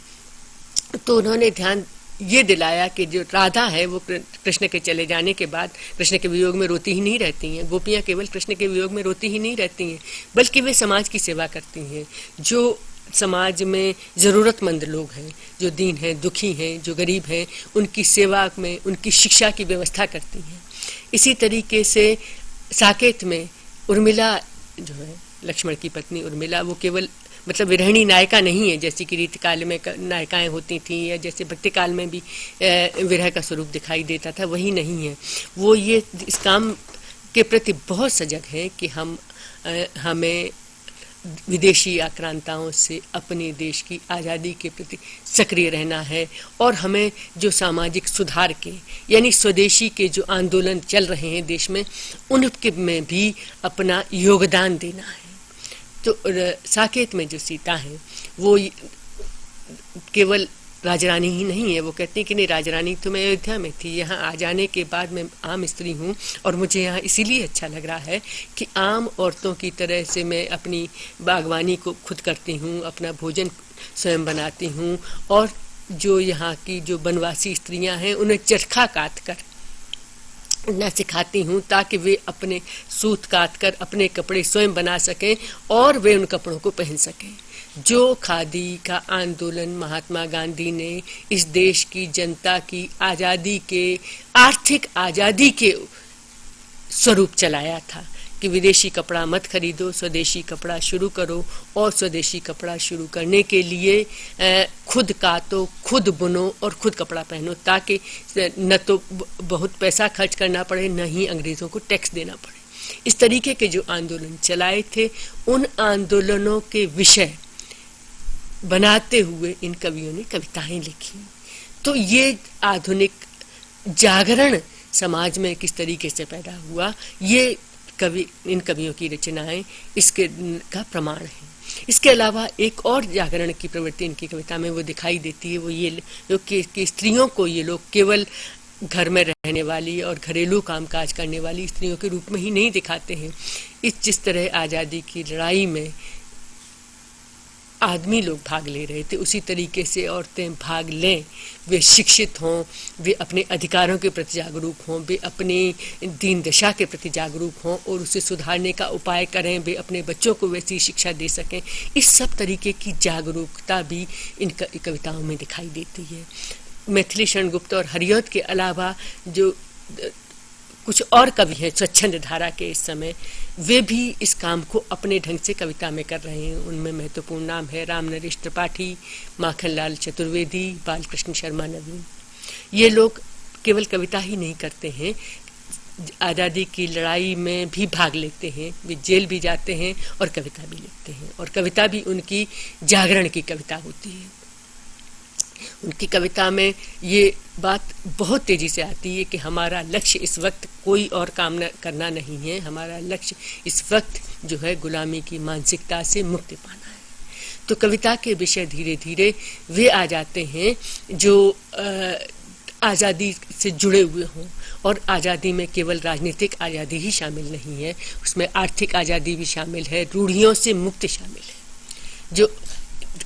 तो उन्होंने ध्यान ये दिलाया कि जो राधा है वो कृष्ण के चले जाने के बाद कृष्ण के वियोग में रोती ही नहीं रहती हैं। गोपियाँ केवल कृष्ण के वियोग में रोती ही नहीं रहती हैं, बल्कि वे समाज की सेवा करती हैं। जो समाज में ज़रूरतमंद लोग हैं, जो दीन हैं, दुखी हैं, जो गरीब हैं, उनकी सेवा में, उनकी शिक्षा की व्यवस्था करती हैं। इसी तरीके से साकेत में उर्मिला जो है, लक्ष्मण की पत्नी उर्मिला, वो केवल मतलब विरहिणी नायिका नहीं है जैसे कि रीतिकाल में नायिकाएं होती थीं, या जैसे भक्ति काल में भी विरह का स्वरूप दिखाई देता था, वही नहीं है। वो ये इस काम के प्रति बहुत सजग है कि हमें विदेशी आक्रांताओं से अपने देश की आज़ादी के प्रति सक्रिय रहना है, और हमें जो सामाजिक सुधार के यानी स्वदेशी के जो आंदोलन चल रहे हैं देश में, उनके में भी अपना योगदान देना है। तो साकेत में जो सीता है वो केवल राजरानी ही नहीं है। वो कहती है कि नहीं, राजरानी तो मैं अयोध्या में थी, यहाँ आ जाने के बाद मैं आम स्त्री हूँ, और मुझे यहाँ इसीलिए अच्छा लग रहा है कि आम औरतों की तरह से मैं अपनी बागवानी को खुद करती हूँ, अपना भोजन स्वयं बनाती हूँ, और जो यहाँ की जो बनवासी स्त्रियाँ हैं उन्हें चरखा काट कर न सिखाती हूँ, ताकि वे अपने सूत काट कर अपने कपड़े स्वयं बना सकें और वे उन कपड़ों को पहन सकें। जो खादी का आंदोलन महात्मा गांधी ने इस देश की जनता की आज़ादी के, आर्थिक आज़ादी के स्वरूप चलाया था कि विदेशी कपड़ा मत खरीदो, स्वदेशी कपड़ा शुरू करो, और स्वदेशी कपड़ा शुरू करने के लिए खुद काटो, खुद बुनो और खुद कपड़ा पहनो, ताकि न तो बहुत पैसा खर्च करना पड़े, न ही अंग्रेज़ों को टैक्स देना पड़े। इस तरीके के जो आंदोलन चलाए थे, उन आंदोलनों के विषय बनाते हुए इन कवियों ने कविताएं लिखी। तो ये आधुनिक जागरण समाज में किस तरीके से पैदा हुआ, ये इन कवियों की रचनाएं इसके का प्रमाण है। इसके अलावा एक और जागरण की प्रवृत्ति इनकी कविता में वो दिखाई देती है, वो ये कि स्त्रियों को ये लोग केवल घर में रहने वाली और घरेलू कामकाज करने वाली स्त्रियों के रूप में ही नहीं दिखाते हैं। जिस तरह आज़ादी की लड़ाई में आदमी लोग भाग ले रहे थे, उसी तरीके से औरतें भाग लें, वे शिक्षित हों, वे अपने अधिकारों के प्रति जागरूक हों, वे अपनी दीन दशा के प्रति जागरूक हों और उसे सुधारने का उपाय करें, वे अपने बच्चों को वैसी शिक्षा दे सकें। इस सब तरीके की जागरूकता भी इन कविताओं में दिखाई देती है। मैथिली शरण गुप्त और हरिऔध के अलावा जो कुछ और कवि हैं स्वच्छंद धारा के इस समय, वे भी इस काम को अपने ढंग से कविता में कर रहे हैं। उनमें महत्वपूर्ण नाम है राम नरेश त्रिपाठी, माखनलाल चतुर्वेदी, बालकृष्ण शर्मा नवीन। ये लोग केवल कविता ही नहीं करते हैं, आज़ादी की लड़ाई में भी भाग लेते हैं, वे जेल भी जाते हैं और कविता भी लिखते हैं, और कविता भी उनकी जागरण की कविता होती है। उनकी कविता में ये बात बहुत तेजी से आती है कि हमारा लक्ष्य इस वक्त कोई और काम करना नहीं है, हमारा लक्ष्य इस वक्त जो है गुलामी की मानसिकता से मुक्ति पाना है। तो कविता के विषय धीरे धीरे वे आ जाते हैं जो आज़ादी से जुड़े हुए हों, और आज़ादी में केवल राजनीतिक आज़ादी ही शामिल नहीं है, उसमें आर्थिक आज़ादी भी शामिल है, रूढ़ियों से मुक्ति शामिल है, जो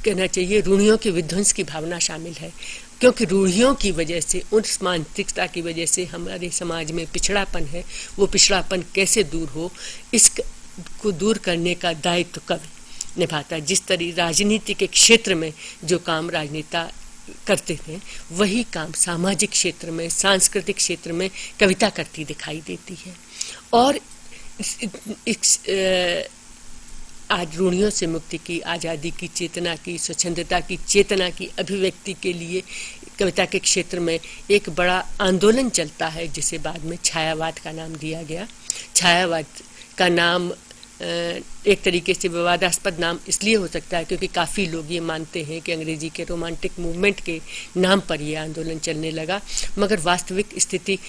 कहना चाहिए रूढ़ियों के विध्वंस की भावना शामिल है, क्योंकि रूढ़ियों की वजह से, उस मानसिकता की वजह से हमारे समाज में पिछड़ापन है। वो पिछड़ापन कैसे दूर हो, इसको दूर करने का दायित्व कवि निभाता है। जिस तरह राजनीति के क्षेत्र में जो काम राजनेता करते थे, वही काम सामाजिक क्षेत्र में, सांस्कृतिक क्षेत्र में कविता करती दिखाई देती है। और आज रूढ़ियों से मुक्ति की, आज़ादी की चेतना की, स्वच्छंदता की चेतना की अभिव्यक्ति के लिए कविता के क्षेत्र में एक बड़ा आंदोलन चलता है, जिसे बाद में छायावाद का नाम दिया गया। छायावाद का नाम एक तरीके से विवादास्पद नाम इसलिए हो सकता है क्योंकि काफ़ी लोग ये मानते हैं कि अंग्रेजी के रोमांटिक मूवमेंट के नाम पर ये आंदोलन चलने लगा, मगर वास्तविक स्थिति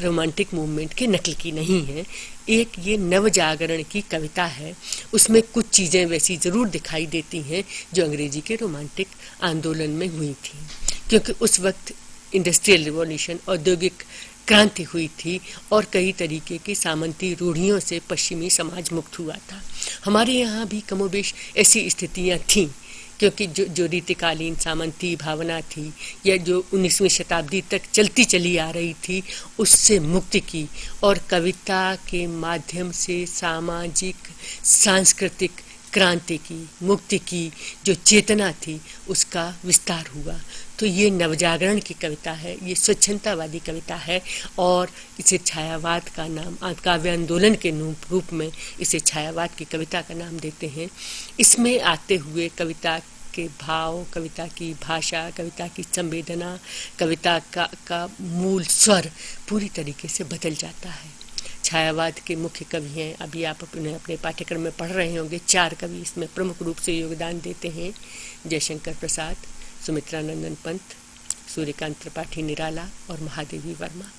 रोमांटिक मूवमेंट के नकल की नहीं है। एक ये नवजागरण की कविता है, उसमें कुछ चीज़ें वैसी ज़रूर दिखाई देती हैं जो अंग्रेजी के रोमांटिक आंदोलन में हुई थी, क्योंकि उस वक्त इंडस्ट्रियल रिवॉल्यूशन, औद्योगिक क्रांति हुई थी और कई तरीके की सामंती रूढ़ियों से पश्चिमी समाज मुक्त हुआ था। हमारे यहाँ भी कमोबेश ऐसी स्थितियाँ थीं क्योंकि जो रीतिकालीन सामंती भावना थी या जो 19वीं शताब्दी तक चलती चली आ रही थी उससे मुक्ति की और कविता के माध्यम से सामाजिक सांस्कृतिक क्रांति की मुक्ति की जो चेतना थी उसका विस्तार हुआ। तो ये नवजागरण की कविता है, ये स्वच्छंदतावादी कविता है और इसे छायावाद का नाम काव्य आंदोलन के रूप में इसे छायावाद की कविता का नाम देते हैं। इसमें आते हुए कविता के भाव, कविता की भाषा, कविता की संवेदना, कविता का मूल स्वर पूरी तरीके से बदल जाता है। छायावाद के मुख्य कवि हैं, अभी आप अपने पाठ्यक्रम में पढ़ रहे होंगे, 4 कवि इसमें प्रमुख रूप से योगदान देते हैं। जयशंकर प्रसाद, सुमित्रा नंदन पंत, सूर्यकांत त्रिपाठी निराला और महादेवी वर्मा।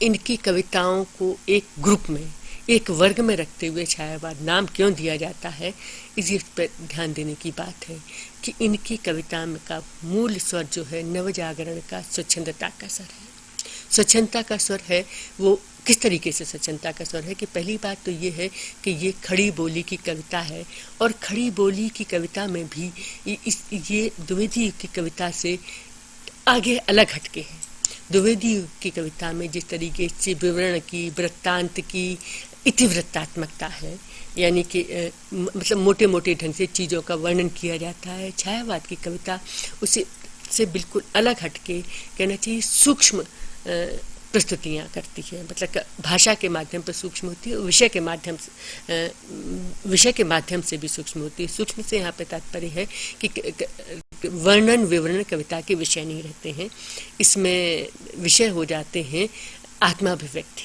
इनकी कविताओं को एक ग्रुप में, एक वर्ग में रखते हुए छायावाद नाम क्यों दिया जाता है, इसी पर ध्यान देने की बात है कि इनकी कविता में का मूल स्वर जो है नवजागरण का स्वच्छंदता का स्वर है। स्वच्छंदता का स्वर है वो किस तरीके से स्वच्छंदता का स्वर है कि पहली बात तो ये है कि ये खड़ी बोली की कविता है और खड़ी बोली की कविता में भी ये द्विवेदी युग की कविता से आगे अलग हटके है। द्विवेदी युग की कविता में जिस तरीके से विवरण की, वृत्तांत की इतिवृत्तात्मकता है, यानी कि मतलब मोटे मोटे ढंग से चीज़ों का वर्णन किया जाता है, छायावाद की कविता उसे से बिल्कुल अलग हटके कहना चाहिए सूक्ष्म प्रस्तुतियाँ करती है। मतलब भाषा के माध्यम पर सूक्ष्म होती है, विषय के माध्यम से भी सूक्ष्म होती है। सूक्ष्म से यहाँ पे तात्पर्य है कि वर्णन विवरण कविता के विषय नहीं रहते हैं, इसमें विषय हो जाते हैं आत्माभिव्यक्ति।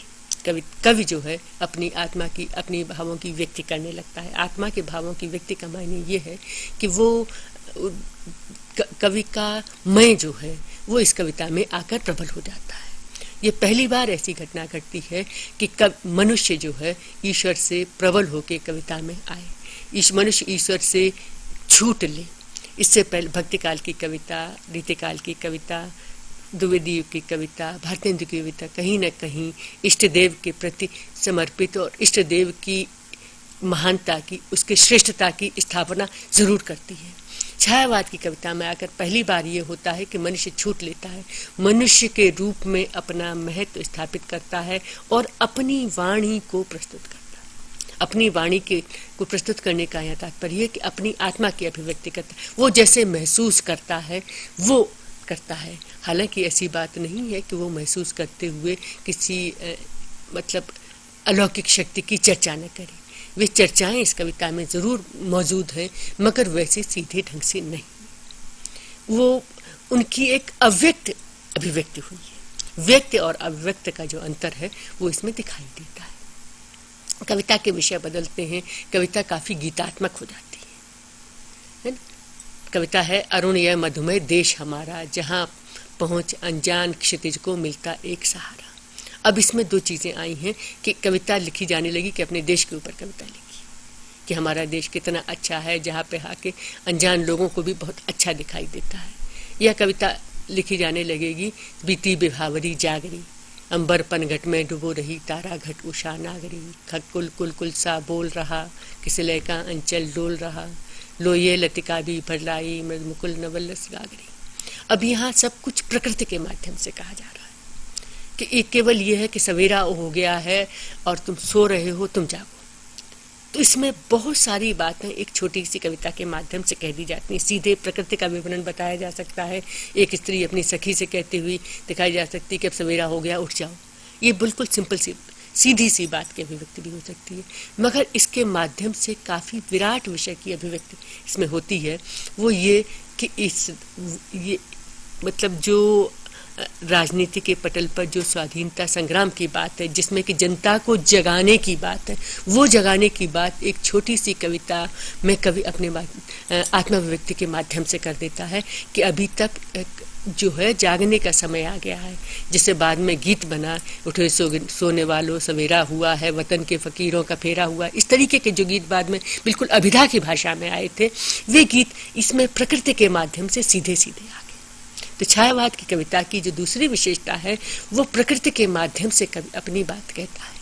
कवि जो है अपनी आत्मा की, अपनी भावों की व्यक्ति करने लगता है। आत्मा के भावों की व्यक्ति का मायने ये है कि वो कवि का मैं जो है वो इस कविता में आकर प्रबल हो जाता है। ये पहली बार ऐसी घटना घटती है कि मनुष्य जो है ईश्वर से प्रबल होकर कविता में आए, मनुष्य ईश्वर से छूट ले। इससे पहले भक्तिकाल की कविता, रीतिकाल की कविता, द्विवेदी युग की कविता, भारतेंदु की कविता कहीं न कहीं इष्ट देव के प्रति समर्पित और इष्ट देव की महानता की, उसकी श्रेष्ठता की स्थापना जरूर करती है। छायावाद की कविता में आकर पहली बार ये होता है कि मनुष्य छूट लेता है, मनुष्य के रूप में अपना महत्व स्थापित करता है और अपनी वाणी को प्रस्तुत करता है। अपनी वाणी को प्रस्तुत करने का यह तात्पर्य है कि अपनी आत्मा की अभिव्यक्ति करता है, वो जैसे महसूस करता है वो करता है। हालांकि ऐसी बात नहीं है कि वो महसूस करते हुए किसी मतलब अलौकिक शक्ति की चर्चा न करे। वे चर्चाएं इस कविता में जरूर मौजूद हैं, मगर वैसे सीधे ढंग से नहीं। वो उनकी एक अव्यक्त अभिव्यक्ति हुई है। व्यक्त और अव्यक्त का जो अंतर है वो इसमें दिखाई देता है। कविता के विषय बदलते हैं, कविता काफी गीतात्मक हो जाती है। कविता है अरुण यह मधुमेह देश हमारा, जहाँ पहुँच अनजान क्षितिज को मिलता एक सहारा। अब इसमें 2 चीज़ें आई हैं कि कविता लिखी जाने लगी कि अपने देश के ऊपर कविता लिखी कि हमारा देश कितना अच्छा है, जहाँ पे आके अनजान लोगों को भी बहुत अच्छा दिखाई देता है। यह कविता लिखी जाने लगेगी बीती बिभावरी जागरी, अंबर पनघट में डुबो रही तारा घट उषा नागरी, खग कुल कुल कुल सा बोल रहा, किसलय का अंचल डोल रहा, लोये लतिका भी भरलाई मृद मुकुल नवलस गागरी। अब यहाँ सब कुछ प्रकृति के माध्यम से कहा जा रहा है कि केवल ये है कि सवेरा हो गया है और तुम सो रहे हो, तुम जागो। तो इसमें बहुत सारी बातें एक छोटी सी कविता के माध्यम से कह दी जाती हैं। सीधे प्रकृति का विवरण बताया जा सकता है, एक स्त्री अपनी सखी से कहती हुई दिखाई जा सकती है कि अब सवेरा हो गया, उठ जाओ। ये बिल्कुल सिंपल सी सीधी सी बात की अभिव्यक्ति भी हो सकती है, मगर इसके माध्यम से काफ़ी विराट विषय की अभिव्यक्ति इसमें होती है। वो ये कि ये मतलब जो राजनीति के पटल पर जो स्वाधीनता संग्राम की बात है, जिसमें कि जनता को जगाने की बात है, वो जगाने की बात एक छोटी सी कविता में कवि अपने आत्माभिव्यक्ति के माध्यम से कर देता है कि अभी तक जो है जागने का समय आ गया है। जिससे बाद में गीत बना, उठे सोने वालों सवेरा हुआ है, वतन के फकीरों का फेरा हुआ, इस तरीके के जो गीत बाद में बिल्कुल अभिधा की भाषा में आए थे, वे गीत इसमें प्रकृति के माध्यम से सीधे सीधे आ गए। तो छायावाद की कविता की जो दूसरी विशेषता है वो प्रकृति के माध्यम से कवि अपनी बात कहता है।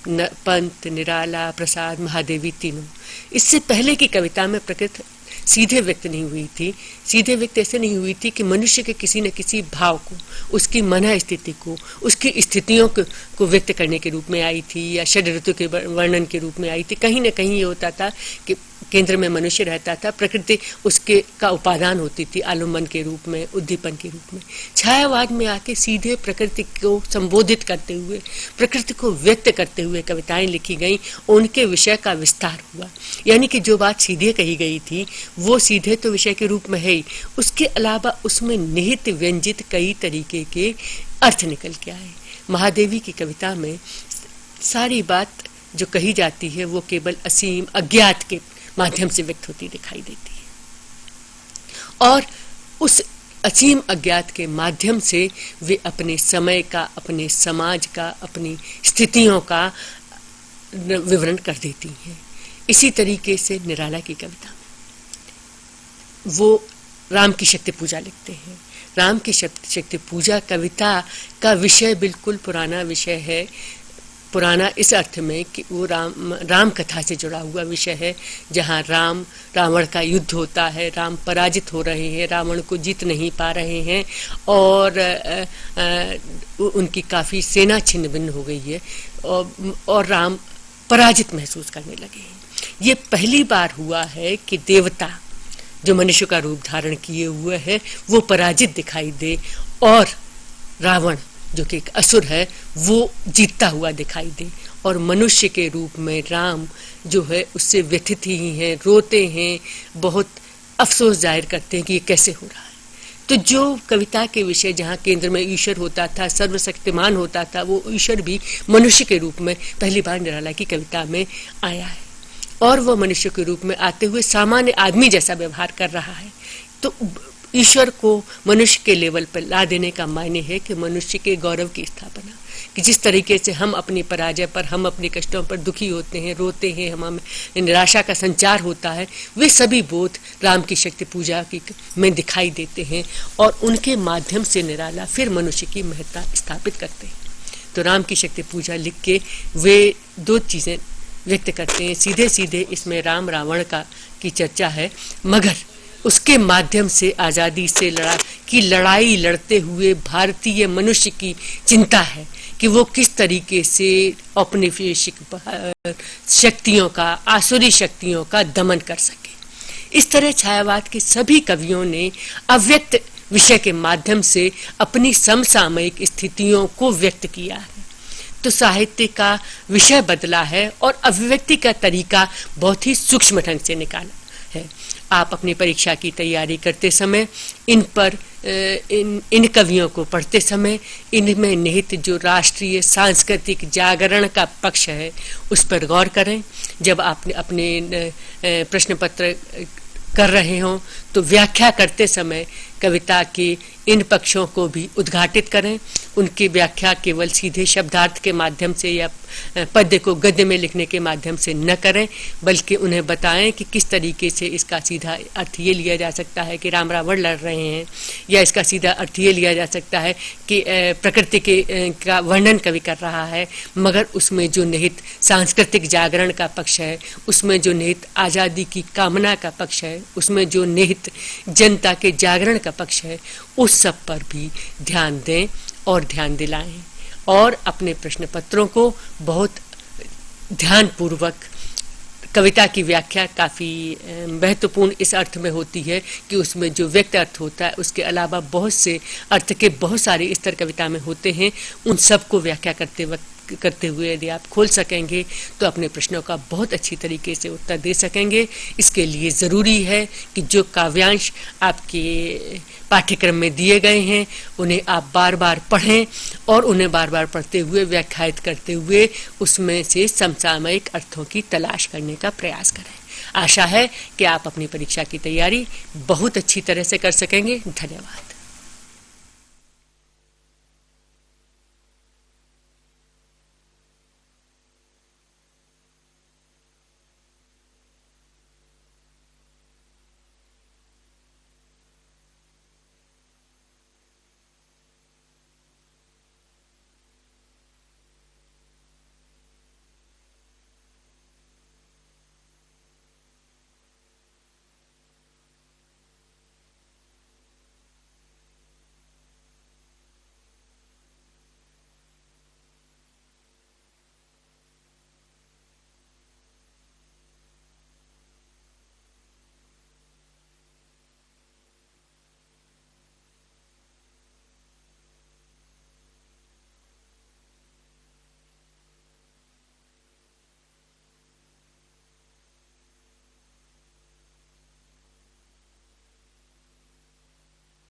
पंत, निराला, प्रसाद, महादेवी तीनों। इससे पहले की कविता में प्रकृति सीधे व्यक्त नहीं हुई थी। सीधे व्यक्त ऐसे नहीं हुई थी कि मनुष्य के किसी न किसी भाव को, उसकी मन स्थिति को, उसकी स्थितियों को व्यक्त करने के रूप में आई थी या षड ऋतु के वर्णन के रूप में आई थी। कहीं न कहीं ये होता था कि केंद्र में मनुष्य रहता था, प्रकृति उसके का उपादान होती थी, आलम्बन के रूप में, उद्दीपन के रूप में। छायावाद में आके सीधे प्रकृति को संबोधित करते हुए, प्रकृति को व्यक्त करते हुए कविताएं लिखी गई, उनके विषय का विस्तार हुआ। यानी कि जो बात सीधे कही गई थी वो सीधे तो विषय के रूप में है ही, उसके अलावा उसमें निहित व्यंजित कई तरीके के अर्थ निकल के आए। महादेवी की कविता में सारी बात जो कही जाती है वो केवल असीम अज्ञात के माध्यम से व्यक्त होती दिखाई देती है, और उस असीम अज्ञात के माध्यम से वे अपने समय का, अपने समाज का, अपनी स्थितियों का विवरण कर देती हैं। इसी तरीके से निराला की कविता में वो राम की शक्ति पूजा लिखते हैं। राम की शक्ति पूजा कविता का विषय बिल्कुल पुराना विषय है। पुराना इस अर्थ में कि वो राम कथा से जुड़ा हुआ विषय है, जहाँ रावण का युद्ध होता है, राम पराजित हो रहे हैं, रावण को जीत नहीं पा रहे हैं और उनकी काफ़ी सेना छिन्न भिन्न हो गई है और राम पराजित महसूस करने लगे हैं। ये पहली बार हुआ है कि देवता जो मनुष्य का रूप धारण किए हुए है वो पराजित दिखाई दे और रावण जो कि एक असुर है वो जीतता हुआ दिखाई दे, और मनुष्य के रूप में राम जो है उससे व्यथित ही हैं, रोते हैं, बहुत अफसोस जाहिर करते हैं कि ये कैसे हो रहा है। तो जो कविता के विषय जहाँ केंद्र में ईश्वर होता था, सर्वशक्तिमान होता था, वो ईश्वर भी मनुष्य के रूप में पहली बार निराला की कविता में आया है, और वह मनुष्य के रूप में आते हुए सामान्य आदमी जैसा व्यवहार कर रहा है। तो ईश्वर को मनुष्य के लेवल पर ला देने का मायने है कि मनुष्य के गौरव की स्थापना, कि जिस तरीके से हम अपनी पराजय पर, हम अपने कष्टों पर दुखी होते हैं, रोते हैं, हमें निराशा का संचार होता है, वे सभी बोध राम की शक्ति पूजा की में दिखाई देते हैं, और उनके माध्यम से निराला फिर मनुष्य की महत्ता स्थापित करते हैं। तो राम की शक्ति पूजा लिख के वे दो चीज़ें व्यक्त करते हैं। सीधे सीधे इसमें राम रावण की चर्चा है, मगर उसके माध्यम से आज़ादी से लड़ाई लड़ते हुए भारतीय मनुष्य की चिंता है कि वो किस तरीके से अपनी शक्तियों का, आसुरी शक्तियों का दमन कर सके। इस तरह छायावाद के सभी कवियों ने अव्यक्त विषय के माध्यम से अपनी समसामयिक स्थितियों को व्यक्त किया है। तो साहित्य का विषय बदला है और अभिव्यक्ति का तरीका बहुत ही सूक्ष्म ढंग से निकाला है। आप अपनी परीक्षा की तैयारी करते समय इन कवियों को पढ़ते समय इनमें निहित जो राष्ट्रीय सांस्कृतिक जागरण का पक्ष है उस पर गौर करें। जब आप अपने प्रश्न पत्र कर रहे हों तो व्याख्या करते समय कविता के इन पक्षों को भी उद्घाटित करें। उनकी व्याख्या केवल सीधे शब्दार्थ के माध्यम से या पद्य को गद्य में लिखने के माध्यम से न करें, बल्कि उन्हें बताएं कि किस तरीके से इसका सीधा अर्थ ये लिया जा सकता है कि राम रावण लड़ रहे हैं, या इसका सीधा अर्थ ये लिया जा सकता है कि प्रकृति का वर्णन कवि कर रहा है, मगर उसमें जो निहित सांस्कृतिक जागरण का पक्ष है, उसमें जो निहित आज़ादी की कामना का पक्ष है, उसमें जो निहित जनता के जागरण का पक्ष है, उस सब पर भी ध्यान दें और ध्यान दिलाएं, और अपने प्रश्न पत्रों को बहुत ध्यानपूर्वक। कविता की व्याख्या काफ़ी महत्वपूर्ण इस अर्थ में होती है कि उसमें जो व्यक्त अर्थ होता है उसके अलावा बहुत से अर्थ के बहुत सारे स्तर कविता में होते हैं। उन सबको व्याख्या करते हुए यदि आप खोल सकेंगे तो अपने प्रश्नों का बहुत अच्छी तरीके से उत्तर दे सकेंगे। इसके लिए ज़रूरी है कि जो काव्यांश आपके पाठ्यक्रम में दिए गए हैं उन्हें आप बार बार पढ़ें, और उन्हें बार बार पढ़ते हुए व्याख्यायित करते हुए उसमें से समसामयिक अर्थों की तलाश करने का प्रयास करें। आशा है कि आप अपनी परीक्षा की तैयारी बहुत अच्छी तरह से कर सकेंगे। धन्यवाद।